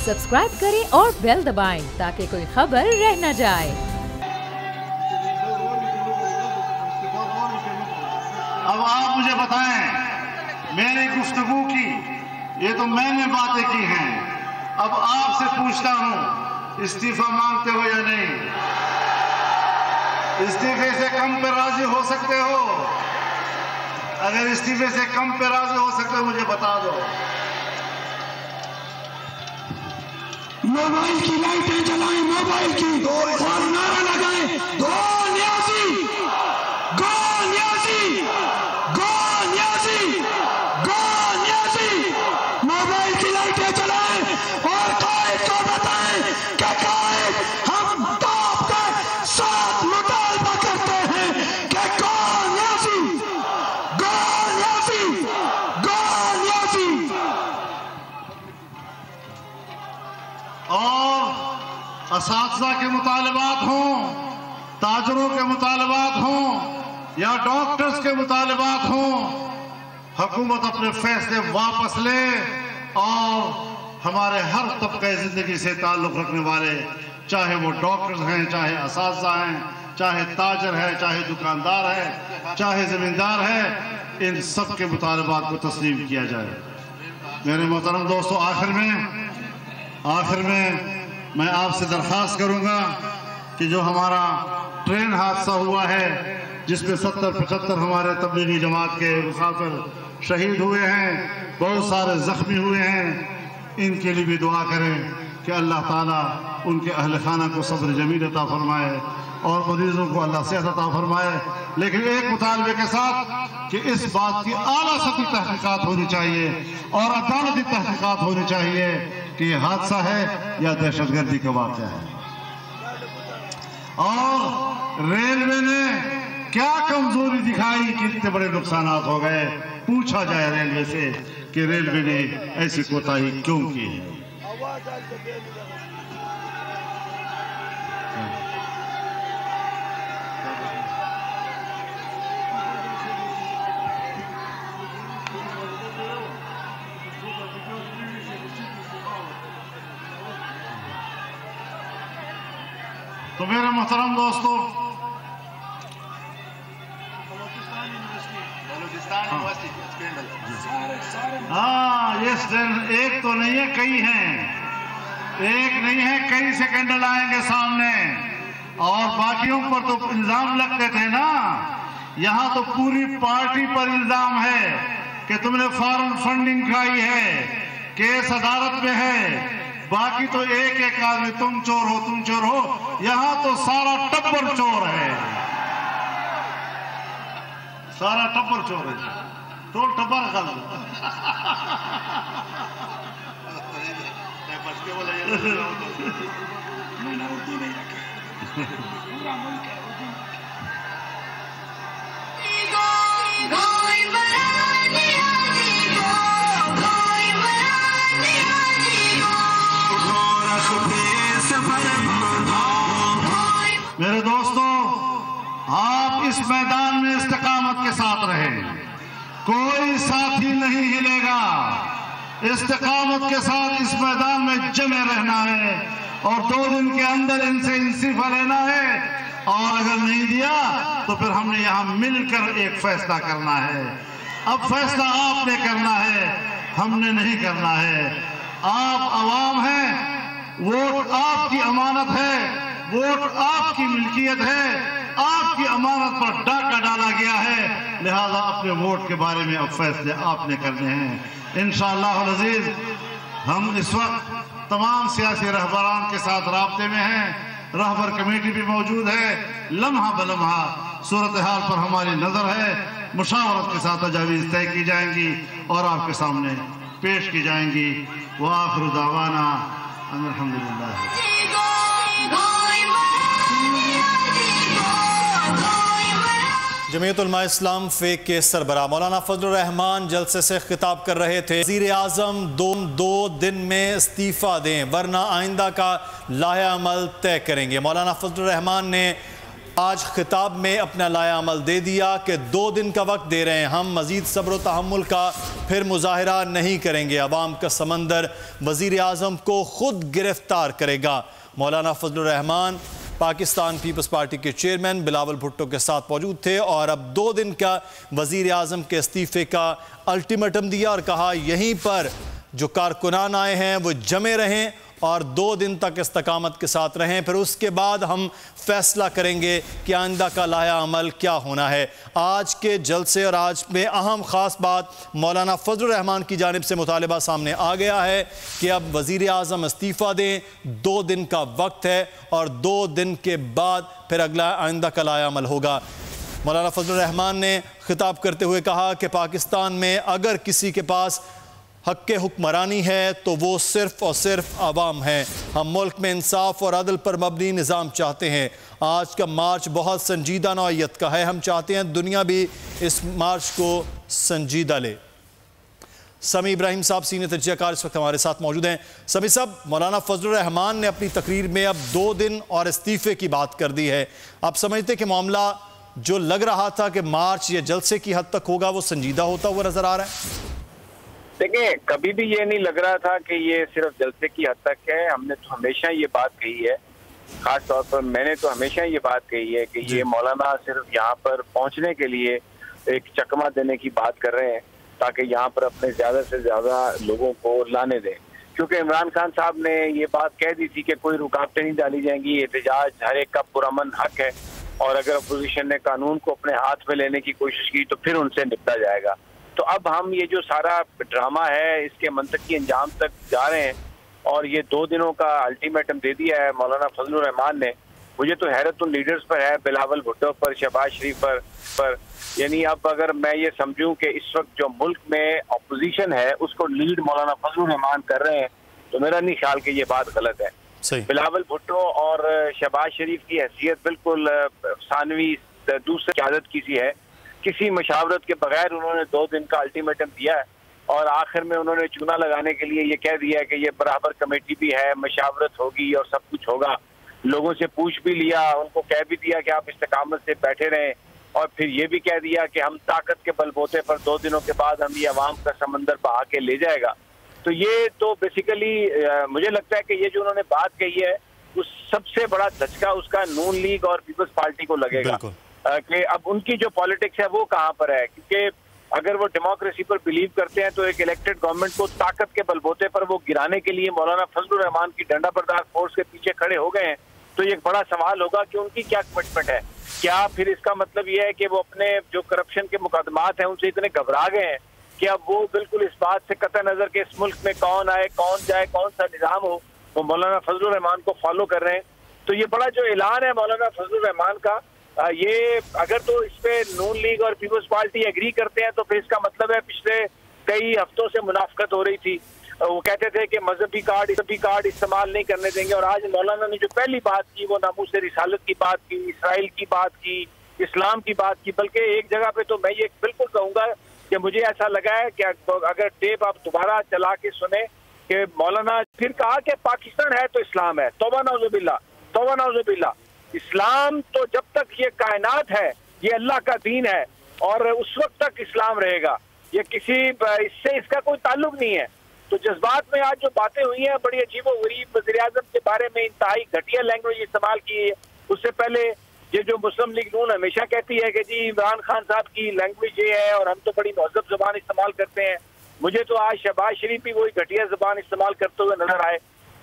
Subscribe करें और bell दबाएं ताकि कोई खबर रह न जाए। अब आप मुझे बताएं, मेरी गुफ्तगू की ये तो मैंने बातें की हैं, अब आपसे पूछता हूं, इस्तीफा मांगते हो या नहीं? इस्तीफे से कम पे राजी हो सकते हो? अगर इस्तीफे से कम पे राजी हो सकते हो मुझे बता दो। मोबाइल की लाइटें जलाएं, मोबाइल की, और नारा लगाएं, गो न्यासी, गो न्यासी, गो न्यासी, गो न्यासी। मोबाइल की लाइटें जलाएं और कायद को बताएं कि कायद हम टॉप के साथ मुतालबा करते हैं कि गो न्यासी, गो न्यासी, गो न्यासी। और असातिज़ा के मुतालबात हों, ताजरों के मुतालबात हों या डॉक्टर्स के मुतालबात हों, हुकूमत अपने फैसले वापस ले और हमारे हर तबके ज़िंदगी से ताल्लुक़ रखने वाले, चाहे वो डॉक्टर्स हैं, चाहे असातिज़ा हैं, चाहे ताजर है, चाहे दुकानदार है, चाहे ज़मींदार है, इन सब के मुतालबात को तस्लीम किया जाए। मेरे मोहतरम दोस्तों, आखिर में मैं आपसे दरख्वास्त करूंगा कि जो हमारा ट्रेन हादसा हुआ है जिसमें 70-75 हमारे तबलीगी जमात के मुसाफिर शहीद हुए हैं, बहुत सारे ज़ख्मी हुए हैं, इनके लिए भी दुआ करें कि अल्लाह ताला उनके अहल खाना को सब्र जमील अता फरमाए और मरीज़ों को अल्लाह सेहत अता फरमाए। लेकिन एक मुतालबे के साथ कि इस बात की आला सतही तहकीकात होनी चाहिए और अदालती तहकीकात होनी चाहिए कि ये हादसा है या दहशतगर्दी का वाक़या है। और रेलवे ने क्या कमजोरी दिखाई कि इतने बड़े नुकसानात हो गए? पूछा जाए रेलवे से कि रेलवे ने ऐसी कोताही क्यों की है। तो मेरे मोहतरम दोस्तों, हाँ, ये एक तो नहीं है, कई हैं, एक नहीं है, कई स्कैंडल आएंगे सामने और बाकियों पर तो इल्जाम लगते थे ना। यहाँ तो पूरी पार्टी पर इल्जाम है कि तुमने फॉरेन फंडिंग खाई है, केस अदालत में है, बाकी तो एक एक आदमी तुम चोर हो, तुम चोर हो। यहाँ तो सारा टब्बर चोर है, सारा टब्बर चोर है, टोल टब्बर कर दो। मेरे दोस्तों, आप इस मैदान में इस्तिकामत के साथ रहें, कोई साथी नहीं हिलेगा। इस्तिकामत के साथ इस मैदान में जमे रहना है और 2 दिन के अंदर इनसे इस्तीफा लेना है और अगर नहीं दिया तो फिर हमने यहाँ मिलकर एक फैसला करना है। अब फैसला आपने करना है, हमने नहीं करना है। आप अवाम हैं, वोट आपकी अमानत है, वोट आपकी मिल्कियत है, आपकी अमानत पर डाका डाला गया है, लिहाजा अपने वोट के बारे में अब फैसले आपने करने हैं। इंशाअल्लाह अज़ीज़, हम इस वक्त तमाम सियासी रहबरान के साथ राब्ते में हैं, रहबर कमेटी भी मौजूद है, लम्हा बलम्हा सूरत हाल पर हमारी नज़र है, मुशावरत के साथ तजावीज़ तय की जाएंगी और आपके सामने पेश की जाएंगी। व आखिर दावाना अल्हम्दुलिल्लाह। जमीयत उलमा इस्लाम फेक के सरबराह मौलाना फजलुर रहमान जलसे से खिताब कर रहे थे। वज़ीर आज़म दो दिन में इस्तीफ़ा दें वरना आइंदा का लाहे अमल तय करेंगे। मौलाना फजलुर रहमान ने आज खिताब में अपना लाया अमल दे दिया कि 2 दिन का वक्त दे रहे हैं, हम मजीद सब्र व तहम्मुल का फिर मुजाहिरा नहीं करेंगे। अवाम का समंदर वज़ीर आज़म को खुद गिरफ्तार करेगा। मौलाना फजलुर रहमान पाकिस्तान पीपल्स पार्टी के चेयरमैन बिलावल भुट्टो के साथ मौजूद थे और अब 2 दिन का वज़ीर आज़म के इस्तीफ़े का अल्टीमेटम दिया और कहा यहीं पर जो कारकुनान आए हैं वो जमे रहें और 2 दिन तक इस्तकामत के साथ रहें, फिर उसके बाद हम फैसला करेंगे कि आइंदा का लाया अमल क्या होना है। आज के जलसे और आज में अहम ख़ास बात मौलाना फजलुर रहमान की जानिब से मुतालबा सामने आ गया है कि अब वज़ीर आज़म इस्तीफ़ा दें। 2 दिन का वक्त है और 2 दिन के बाद फिर अगला आइंदा का लाया अमल होगा। मौलाना फजलुर रहमान ने खिताब करते हुए कहा कि पाकिस्तान में अगर किसी के पास हक के हुक्मरानी है तो वो सिर्फ और सिर्फ आवाम है। हम मुल्क में इंसाफ और अदल पर मबनी निज़ाम चाहते हैं। आज का मार्च बहुत संजीदा नौइयत का है, हम चाहते हैं दुनिया भी इस मार्च को संजीदा ले। समी इब्राहिम साहब सीनियर तजज़ियाकार इस वक्त हमारे साथ मौजूद हैं। समी साहब, मौलाना फजलुर रहमान ने अपनी तकरीर में अब 2 दिन और इस्तीफ़े की बात कर दी है। आप समझते कि मामला जो लग रहा था कि मार्च या जलसे की हद तक होगा वो संजीदा होता हुआ नजर आ रहा है? देखिए, कभी भी ये नहीं लग रहा था कि ये सिर्फ जलसे की हद तक है। हमने तो हमेशा ये बात कही है, खास तौर पर मैंने तो हमेशा ये बात कही है कि ये मौलाना सिर्फ यहाँ पर पहुँचने के लिए एक चकमा देने की बात कर रहे हैं ताकि यहाँ पर अपने ज्यादा से ज्यादा लोगों को लाने दें। क्योंकि इमरान खान साहब ने ये बात कह दी थी कि कोई रुकावटें नहीं डाली जाएंगी, एहतजाज हर एक का पुरअमन हक है और अगर अपोजिशन ने कानून को अपने हाथ में लेने की कोशिश की तो फिर उनसे निपटा जाएगा। तो अब हम ये जो सारा ड्रामा है इसके मंतकी अंजाम तक जा रहे हैं और ये 2 दिनों का अल्टीमेटम दे दिया है मौलाना फजलुर रहमान ने। मुझे तो हैरत उन लीडर्स पर है, बिलावल भुट्टो पर, शहबाज शरीफ पर यानी अब अगर मैं ये समझूं कि इस वक्त जो मुल्क में अपोजिशन है उसको लीड मौलाना फजलुर रहमान कर रहे हैं तो मेरा नहीं ख्याल कि ये बात गलत है। बिलावल भुट्टो और शहबाज शरीफ की हैसियत बिल्कुल सानवी दूसरी क़यादत की सी है। किसी मशावरत के बगैर उन्होंने 2 दिन का अल्टीमेटम दिया है और आखिर में उन्होंने चूना लगाने के लिए ये कह दिया कि ये बराबर कमेटी भी है, मशावरत होगी और सब कुछ होगा। लोगों से पूछ भी लिया, उनको कह भी दिया कि आप इस्तेकामत से बैठे रहें और फिर ये भी कह दिया कि हम ताकत के बलबूते पर 2 दिनों के बाद हम ये अवाम का समंदर बहा के ले जाएगा। तो ये तो बेसिकली मुझे लगता है कि ये जो उन्होंने बात कही है उस सबसे बड़ा धचका उसका नून लीग और पीपल्स पार्टी को लगेगा कि अब उनकी जो पॉलिटिक्स है वो कहाँ पर है। क्योंकि अगर वो डेमोक्रेसी पर बिलीव करते हैं तो एक इलेक्टेड गवर्नमेंट को ताकत के बलबूते पर वो गिराने के लिए मौलाना फजलुर रहमान की डंडा बरदार फोर्स के पीछे खड़े हो गए हैं। तो ये एक बड़ा सवाल होगा कि उनकी क्या कमिटमेंट है। क्या फिर इसका मतलब ये है कि वो अपने जो करप्शन के मुकदमात हैं उनसे इतने घबरा गए हैं कि अब वो बिल्कुल इस बात से कतई नजर के इस मुल्क में कौन आए, कौन जाए, कौन सा निज़ाम हो, वो मौलाना फजलुर रहमान को फॉलो कर रहे हैं। तो ये बड़ा जो ऐलान है मौलाना फजलुर रहमान का, ये अगर तो इस पे नून लीग और पीपल्स पार्टी एग्री करते हैं तो फिर इसका मतलब है पिछले कई हफ्तों से मुनाफकत हो रही थी। वो कहते थे कि मजहबी कार्ड इस्तेमाल नहीं करने देंगे और आज मौलाना ने जो पहली बात की वो नामूस रिसालत की बात की, इसराइल की बात की, इस्लाम की बात की। बल्कि एक जगह पे तो मैं ये बिल्कुल कहूँगा कि मुझे ऐसा लगा है कि अगर टेप आप दोबारा चला के सुने कि मौलाना फिर कहा कि पाकिस्तान है तो इस्लाम है। तौबा नौजुबिल्ला। इस्लाम तो जब तक ये कायनात है ये अल्लाह का दीन है और उस वक्त तक इस्लाम रहेगा। ये किसी इससे इसका कोई ताल्लुक नहीं है। तो जज्बात में आज जो बातें हुई हैं बड़ी अजीबोगरीब, वज़ीर आज़म के बारे में इंतहाई घटिया लैंग्वेज इस्तेमाल की है। उससे पहले ये जो मुस्लिम लीग नून हमेशा कहती है कि जी इमरान खान साहब की लैंग्वेज ये है और हम तो बड़ी महज़ब ज़बान इस्तेमाल करते हैं। मुझे तो आज शहबाज शरीफ भी वही घटिया ज़बान इस्तेमाल करते हुए नजर आए।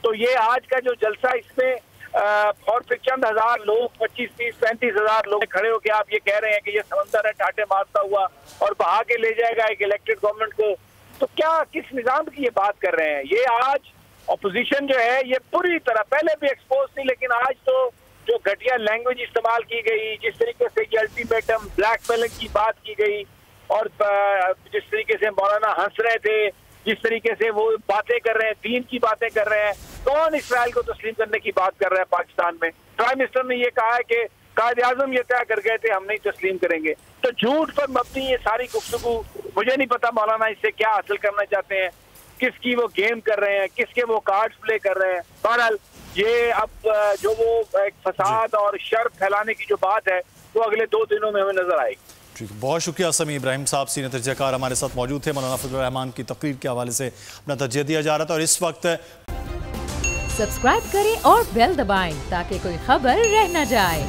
तो ये आज का जो जलसा इसमें और फिर चंद हजार लोग 25, 30, 35 हजार लोग खड़े होकर आप ये कह रहे हैं कि ये समंदर है टाटे मारता हुआ और बहा के ले जाएगा एक इलेक्टेड गवर्नमेंट को। तो क्या किस निजाम की ये बात कर रहे हैं? ये आज अपोजिशन जो है ये पूरी तरह पहले भी एक्सपोज थी, लेकिन आज तो जो घटिया लैंग्वेज इस्तेमाल की गई, जिस तरीके से ये अल्टीमेटम ब्लैकमेलिंग की बात की गई और जिस तरीके से मौलाना हंस रहे थे, जिस तरीके से वो बातें कर रहे हैं, दीन की बातें कर रहे हैं, कौन इसराइल को तस्लीम करने की बात कर रहा है पाकिस्तान में? प्राइम मिनिस्टर ने ये कहा है कि कायद आज़म ये तय कर गए थे हम नहीं तस्लीम करेंगे। तो झूठ पर मबनी ये सारी गुफ्तगू, मुझे नहीं पता मौलाना इससे क्या हासिल करना चाहते हैं, किसकी वो गेम कर रहे हैं, किसके वो कार्ड्स प्ले कर रहे हैं। बहरहाल ये अब जो वो एक फसाद और शर फैलाने की जो बात है वो अगले 2 दिनों में हमें नजर आएगी। ठीक, बहुत शुक्रिया समी इब्राहिम साहब, सीनियर तजज़ियाकार हमारे साथ मौजूद थे। मौलाना फजलुर रहमान की तकरीर के हवाले से अपना तजज़िया दिया जा रहा था। और इस वक्त सब्सक्राइब करें और बेल दबाएं ताकि कोई खबर रह न जाए।